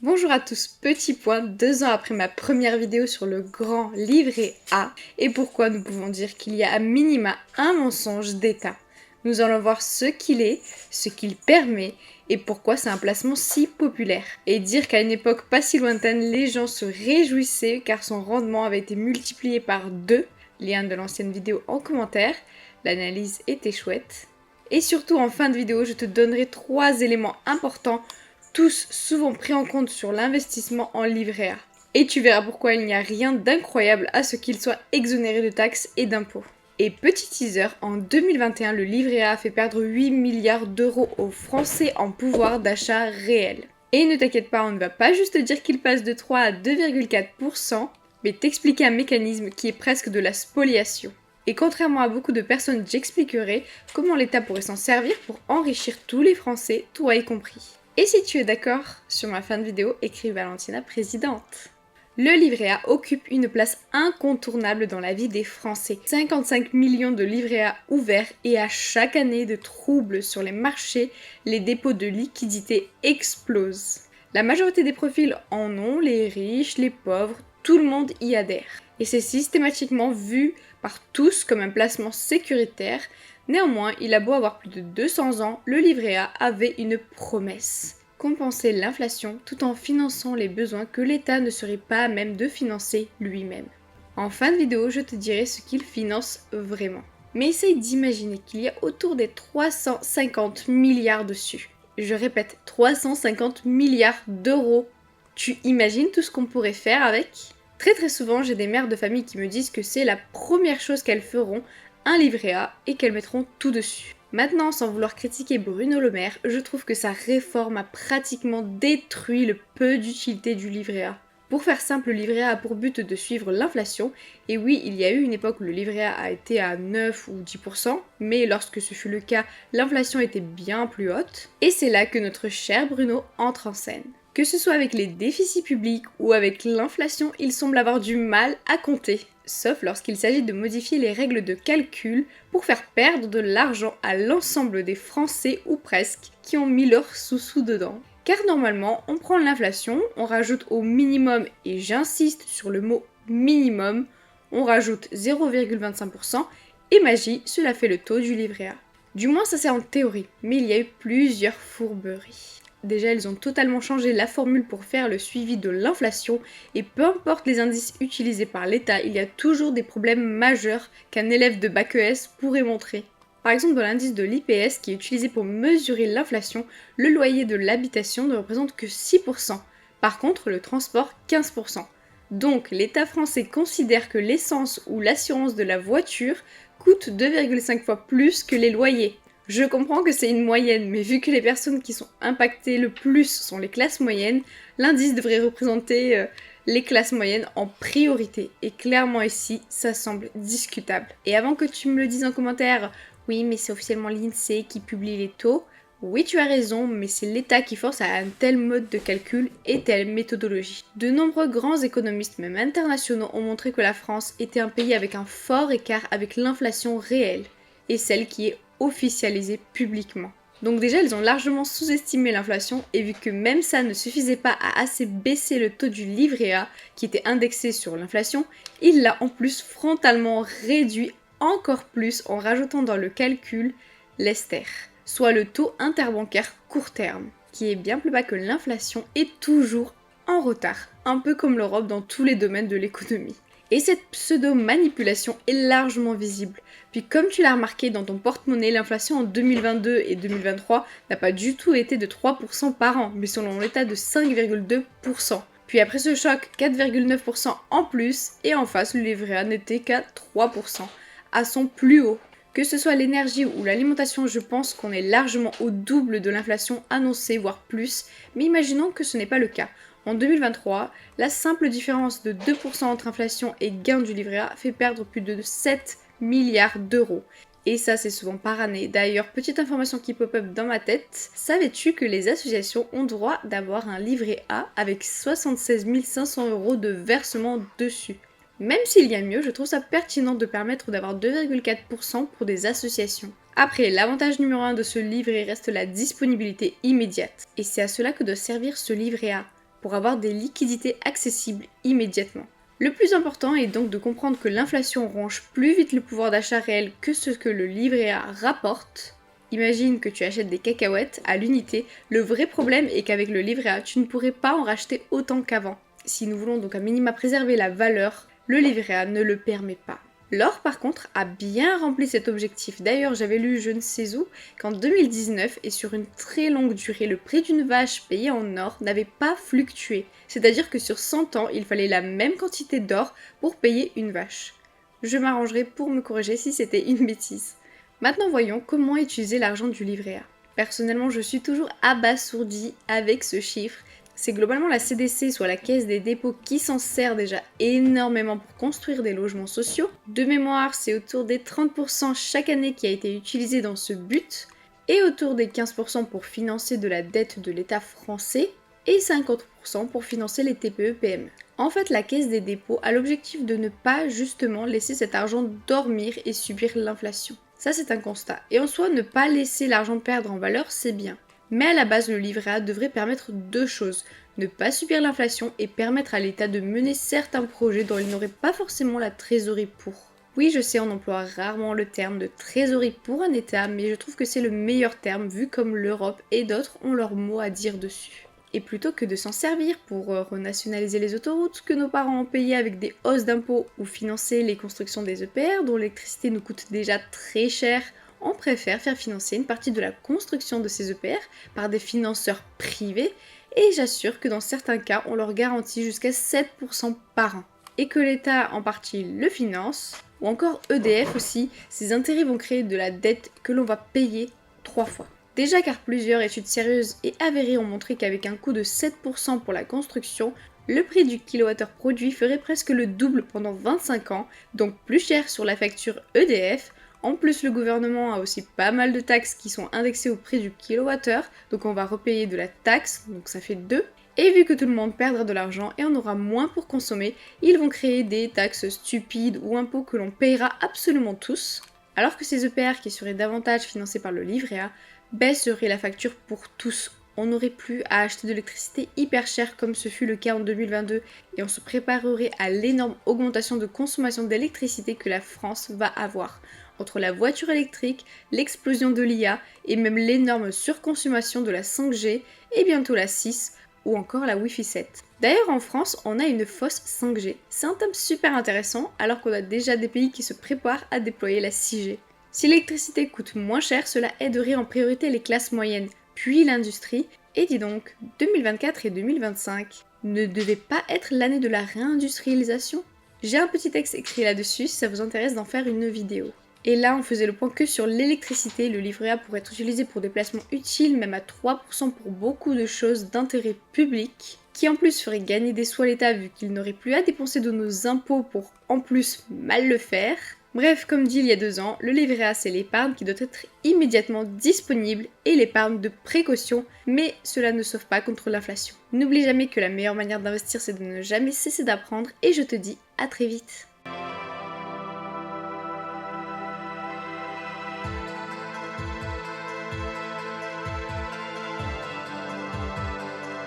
Bonjour à tous, petit point, 2 ans après ma première vidéo sur le grand livret A, et pourquoi nous pouvons dire qu'il y a à minima un mensonge d'État. Nous allons voir ce qu'il est, ce qu'il permet, et pourquoi c'est un placement si populaire. Et dire qu'à une époque pas si lointaine, les gens se réjouissaient car son rendement avait été multiplié par 2, lien de l'ancienne vidéo en commentaire, l'analyse était chouette. Et surtout en fin de vidéo, je te donnerai 3 éléments importants tous souvent pris en compte sur l'investissement en livret A. Et tu verras pourquoi il n'y a rien d'incroyable à ce qu'il soit exonéré de taxes et d'impôts. Et petit teaser, en 2021, le livret A a fait perdre 8 milliards d'euros aux Français en pouvoir d'achat réel. Et ne t'inquiète pas, on ne va pas juste te dire qu'il passe de 3 à 2,4%, mais t'expliquer un mécanisme qui est presque de la spoliation. Et contrairement à beaucoup de personnes, j'expliquerai comment l'État pourrait s'en servir pour enrichir tous les Français, toi y compris. Et si tu es d'accord sur ma fin de vidéo, écris Valentina présidente. Le livret A occupe une place incontournable dans la vie des Français. 55 millions de livrets A ouverts et à chaque année de troubles sur les marchés, les dépôts de liquidités explosent. La majorité des profils en ont, les riches, les pauvres, tout le monde y adhère. Et c'est systématiquement vu par tous comme un placement sécuritaire. Néanmoins, il a beau avoir plus de 200 ans, le livret A avait une promesse. Compenser l'inflation tout en finançant les besoins que l'État ne serait pas à même de financer lui-même. En fin de vidéo, je te dirai ce qu'il finance vraiment. Mais essaye d'imaginer qu'il y a autour des 350 milliards dessus. Je répète, 350 milliards d'euros. Tu imagines tout ce qu'on pourrait faire avec ? Très souvent, j'ai des mères de famille qui me disent que c'est la première chose qu'elles feront, un livret A, et qu'elles mettront tout dessus. Maintenant, sans vouloir critiquer Bruno Le Maire, je trouve que sa réforme a pratiquement détruit le peu d'utilité du livret A. Pour faire simple, le livret A a pour but de suivre l'inflation, et oui, il y a eu une époque où le livret A a été à 9 ou 10%, mais lorsque ce fut le cas, l'inflation était bien plus haute, et c'est là que notre cher Bruno entre en scène. Que ce soit avec les déficits publics ou avec l'inflation, il semble avoir du mal à compter, sauf lorsqu'il s'agit de modifier les règles de calcul pour faire perdre de l'argent à l'ensemble des Français ou presque qui ont mis leur sous-sous dedans. Car normalement, on prend l'inflation, on rajoute au minimum, et j'insiste sur le mot minimum, on rajoute 0,25%, et magie, cela fait le taux du livret A. Du moins ça c'est en théorie, mais il y a eu plusieurs fourberies. Déjà, ils ont totalement changé la formule pour faire le suivi de l'inflation et peu importe les indices utilisés par l'État, il y a toujours des problèmes majeurs qu'un élève de bac ES pourrait montrer. Par exemple, dans l'indice de l'IPS qui est utilisé pour mesurer l'inflation, le loyer de l'habitation ne représente que 6%. Par contre, le transport, 15%. Donc, l'État français considère que l'essence ou l'assurance de la voiture coûte 2,5 fois plus que les loyers. Je comprends que c'est une moyenne, mais vu que les personnes qui sont impactées le plus sont les classes moyennes, l'indice devrait représenter les classes moyennes en priorité. Et clairement ici, ça semble discutable. Et avant que tu me le dises en commentaire, oui mais c'est officiellement l'INSEE qui publie les taux, oui tu as raison, mais c'est l'État qui force à un tel mode de calcul et telle méthodologie. De nombreux grands économistes, même internationaux, ont montré que la France était un pays avec un fort écart avec l'inflation réelle et celle qui est officialisée publiquement. Donc déjà, ils ont largement sous-estimé l'inflation et vu que même ça ne suffisait pas à assez baisser le taux du livret A qui était indexé sur l'inflation, il l'a en plus frontalement réduit encore plus en rajoutant dans le calcul l'ESTER, soit le taux interbancaire court terme, qui est bien plus bas que l'inflation et toujours en retard, un peu comme l'Europe dans tous les domaines de l'économie. Et cette pseudo-manipulation est largement visible. Puis comme tu l'as remarqué dans ton porte-monnaie, l'inflation en 2022 et 2023 n'a pas du tout été de 3% par an, mais selon l'État de 5,2%. Puis après ce choc, 4,9% en plus, et en face, le livret A n'était qu'à 3%, à son plus haut. Que ce soit l'énergie ou l'alimentation, je pense qu'on est largement au double de l'inflation annoncée, voire plus, mais imaginons que ce n'est pas le cas. En 2023, la simple différence de 2% entre inflation et gain du livret A fait perdre plus de 7 milliards d'euros. Et ça, c'est souvent par année. D'ailleurs, petite information qui pop-up dans ma tête, savais-tu que les associations ont droit d'avoir un livret A avec 76 500 euros de versement dessus? Même s'il y a mieux, je trouve ça pertinent de permettre d'avoir 2,4% pour des associations. Après, l'avantage numéro 1 de ce livret reste la disponibilité immédiate. Et c'est à cela que doit servir ce livret A. pour avoir des liquidités accessibles immédiatement. Le plus important est donc de comprendre que l'inflation ronge plus vite le pouvoir d'achat réel que ce que le livret A rapporte. Imagine que tu achètes des cacahuètes à l'unité, le vrai problème est qu'avec le livret A, tu ne pourrais pas en racheter autant qu'avant. Si nous voulons donc à minima préserver la valeur, le livret A ne le permet pas. L'or par contre a bien rempli cet objectif. D'ailleurs j'avais lu je ne sais où qu'en 2019 et sur une très longue durée, le prix d'une vache payée en or n'avait pas fluctué. C'est-à-dire que sur 100 ans, il fallait la même quantité d'or pour payer une vache. Je m'arrangerai pour me corriger si c'était une bêtise. Maintenant voyons comment utiliser l'argent du livret A. Personnellement je suis toujours abasourdie avec ce chiffre. C'est globalement la CDC, soit la Caisse des dépôts, qui s'en sert déjà énormément pour construire des logements sociaux. De mémoire, c'est autour des 30% chaque année qui a été utilisé dans ce but, et autour des 15% pour financer de la dette de l'État français, et 50% pour financer les TPE-PME. En fait, la Caisse des dépôts a l'objectif de ne pas justement laisser cet argent dormir et subir l'inflation. Ça c'est un constat. Et en soi, ne pas laisser l'argent perdre en valeur, c'est bien. Mais à la base, le livret A devrait permettre deux choses. Ne pas subir l'inflation et permettre à l'État de mener certains projets dont il n'aurait pas forcément la trésorerie pour. Oui, je sais, on emploie rarement le terme de trésorerie pour un État, mais je trouve que c'est le meilleur terme vu comme l'Europe et d'autres ont leur mot à dire dessus. Et plutôt que de s'en servir pour renationaliser les autoroutes que nos parents ont payées avec des hausses d'impôts ou financer les constructions des EPR dont l'électricité nous coûte déjà très cher, on préfère faire financer une partie de la construction de ces EPR par des financeurs privés et j'assure que dans certains cas, on leur garantit jusqu'à 7% par an. Et que l'État en partie le finance, ou encore EDF aussi, ces intérêts vont créer de la dette que l'on va payer 3 fois. Déjà car plusieurs études sérieuses et avérées ont montré qu'avec un coût de 7% pour la construction, le prix du kilowattheure produit ferait presque le double pendant 25 ans, donc plus cher sur la facture EDF. En plus, le gouvernement a aussi pas mal de taxes qui sont indexées au prix du kilowattheure, donc on va repayer de la taxe, donc ça fait 2. Et vu que tout le monde perdra de l'argent et on aura moins pour consommer, ils vont créer des taxes stupides ou impôts que l'on payera absolument tous, alors que ces EPR qui seraient davantage financés par le livret A baisseraient la facture pour tous. On n'aurait plus à acheter de l'électricité hyper chère comme ce fut le cas en 2022 et on se préparerait à l'énorme augmentation de consommation d'électricité que la France va avoir. Entre la voiture électrique, l'explosion de l'IA et même l'énorme surconsommation de la 5G et bientôt la 6 ou encore la Wi-Fi 7. D'ailleurs en France, on a une fausse 5G. C'est un thème super intéressant alors qu'on a déjà des pays qui se préparent à déployer la 6G. Si l'électricité coûte moins cher, cela aiderait en priorité les classes moyennes, puis l'industrie. Et dis donc, 2024 et 2025 ne devaient pas être l'année de la réindustrialisation? J'ai un petit texte écrit là-dessus si ça vous intéresse d'en faire une vidéo. Et là, on faisait le point que sur l'électricité, le livret A pourrait être utilisé pour des placements utiles, même à 3% pour beaucoup de choses d'intérêt public, qui en plus ferait gagner des sous à l'État vu qu'il n'aurait plus à dépenser de nos impôts pour en plus mal le faire. Bref, comme dit il y a 2 ans, le livret A c'est l'épargne qui doit être immédiatement disponible et l'épargne de précaution, mais cela ne sauve pas contre l'inflation. N'oublie jamais que la meilleure manière d'investir c'est de ne jamais cesser d'apprendre et je te dis à très vite.